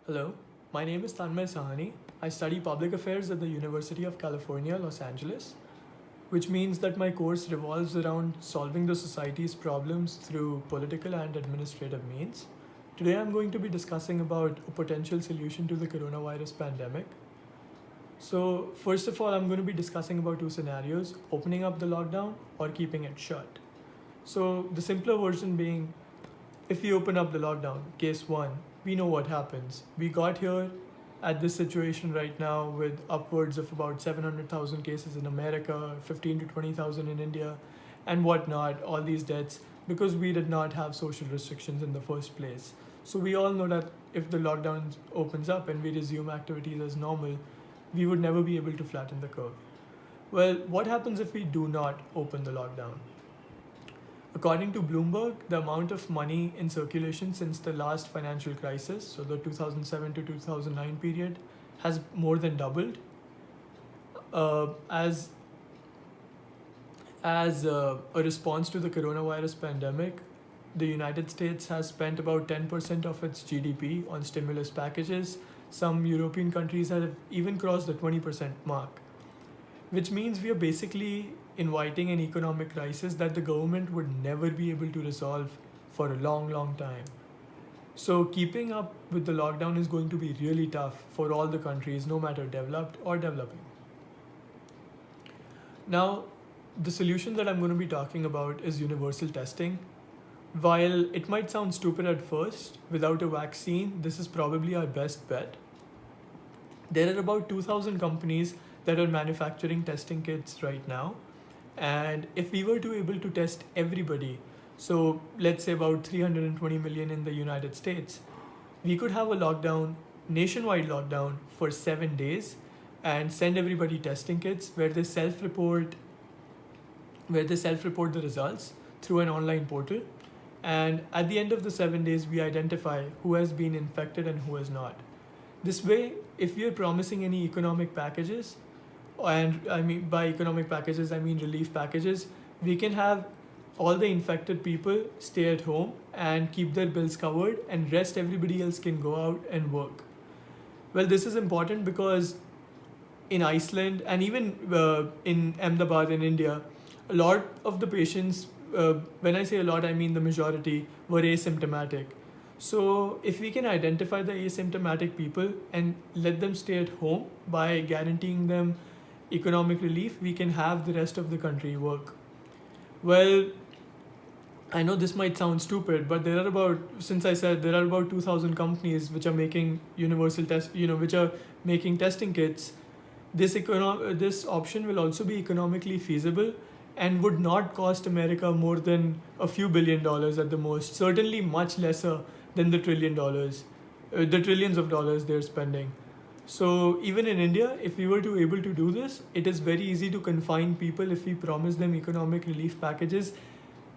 Hello, my name is Tanmay Sahani. I study public affairs at the University of California, Los Angeles, which means that my course revolves around solving the society's problems through political and administrative means. Today I'm going to be discussing about a potential solution to the coronavirus pandemic. So, first of all, I'm going to be discussing about two scenarios, opening up the lockdown or keeping it shut. So, the simpler version being, if we open up the lockdown, case one, we know what happens. We got here at this situation right now with upwards of about 700,000 cases in America, 15 to 20,000 in India, and whatnot, all these deaths, because we did not have social restrictions in the first place. So we all know that if the lockdown opens up and we resume activities as normal, we would never be able to flatten the curve. Well, what happens if we do not open the lockdown? According to Bloomberg, the amount of money in circulation since the last financial crisis, so the 2007 to 2009 period, has more than doubled. As a response to the coronavirus pandemic, the United States has spent about 10% of its GDP on stimulus packages. Some European countries have even crossed the 20% mark, which means we are basically inviting an economic crisis that the government would never be able to resolve for a long, long time. So, keeping up with the lockdown is going to be really tough for all the countries, no matter developed or developing. Now, the solution that I'm going to be talking about is universal testing. While it might sound stupid at first, without a vaccine, this is probably our best bet. There are about 2,000 companies that are manufacturing testing kits right now. And if we were to able to test everybody, so let's say about 320 million in the United States, we could have a lockdown, nationwide lockdown for 7 days and send everybody testing kits where they self-report the results through an online portal. And at the end of the 7 days, we identify who has been infected and who has not. This way, if we are promising any economic packages, and I mean by economic packages, I mean relief packages, we can have all the infected people stay at home and keep their bills covered, and rest everybody else can go out and work. Well, this is important because in Iceland and even in Ahmedabad in India, a lot of the patients, when I say a lot, I mean the majority, were asymptomatic. So, if we can identify the asymptomatic people and let them stay at home by guaranteeing them economic relief, we can have the rest of the country work. Well, I know this might sound stupid, but since I said there are about 2,000 companies which are making which are making testing kits. This option will also be economically feasible and would not cost America more than a few $1 billion at the most. Certainly, much lesser than the the trillions of dollars they're spending. So even in India, if we were to able to do this, it is very easy to confine people if we promise them economic relief packages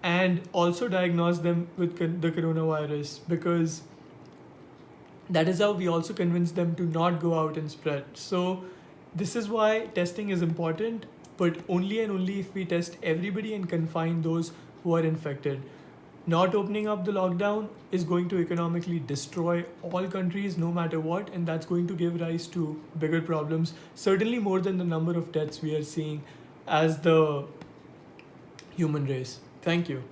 and also diagnose them with the coronavirus, because that is how we also convince them to not go out and spread. So this is why testing is important, but only and only if we test everybody and confine those who are infected. Not opening up the lockdown is going to economically destroy all countries no matter what, and that's going to give rise to bigger problems, certainly more than the number of deaths we are seeing as the human race. Thank you.